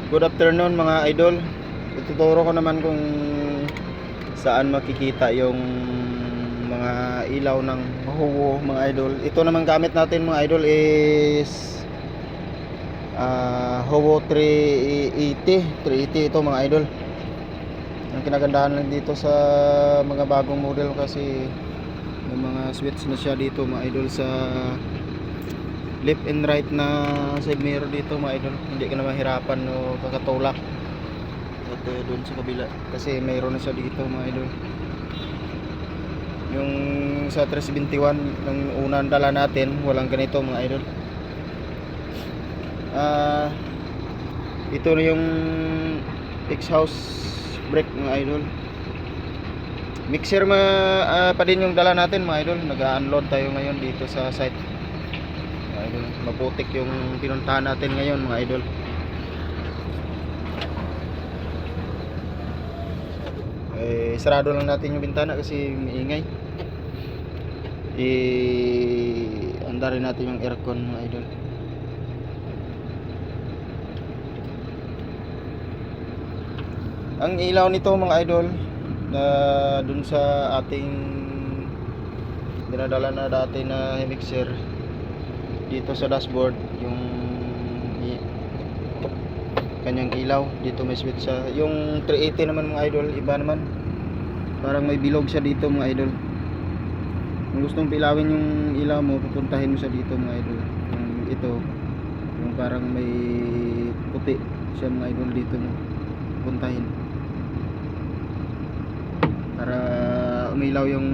Good afternoon mga idol. Ituturo ko naman kung saan makikita yung mga ilaw ng Howo mga idol. Ito naman gamit natin mga idol is Howo 380 ito mga idol. Ang kinagandahan lang dito sa mga bagong model kasi may mga switch na siya dito mga idol sa left and right na side mirror dito mga idol. Hindi ka na mahirapan o kakatulak at doon sa kabila kasi mayroon na siya dito mga idol. Yung sa 371 ng unang dala natin walang ganito mga idol. Ito na yung X-house brake mga idol. Mixer pa din yung dala natin mga idol. Nag-unload tayo ngayon dito sa site mga idol. Maputik yung pinuntahan natin ngayon mga idol. Sarado lang natin yung bintana kasi maingay. Anda rin natin yung aircon mga idol. Ang ilaw nito mga idol na dun sa ating dinadala na dati na mixer dito sa dashboard, yung kanyang ilaw dito may switch sa yung 380 naman mga idol, iba naman, parang may bilog siya dito mga idol. Kung gustong pilawin yung ilaw mo, pupuntahin mo siya dito mga idol. Yung ito, yung parang may puti siya mga idol, dito mo puntahin para umilaw yung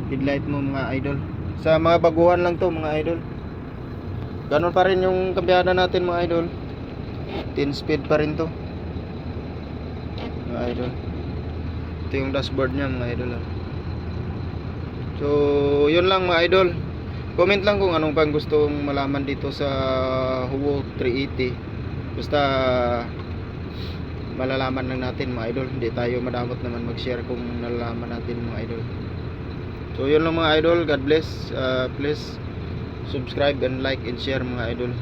headlight mo mga idol. Sa mga baguhan lang to mga idol. Ganon pa rin yung kabyada natin mga idol. 10 speed pa rin to mga idol. Ito yung dashboard nya mga idol. So yun lang mga idol. Comment lang kung anong pang gustong malaman dito sa Howo 380. Basta malalaman lang natin mga idol. Hindi tayo madamot naman mag-share kung nalalaman natin mga idol. So yun lang mga idol. God bless. Please subscribe and like and share mga idol.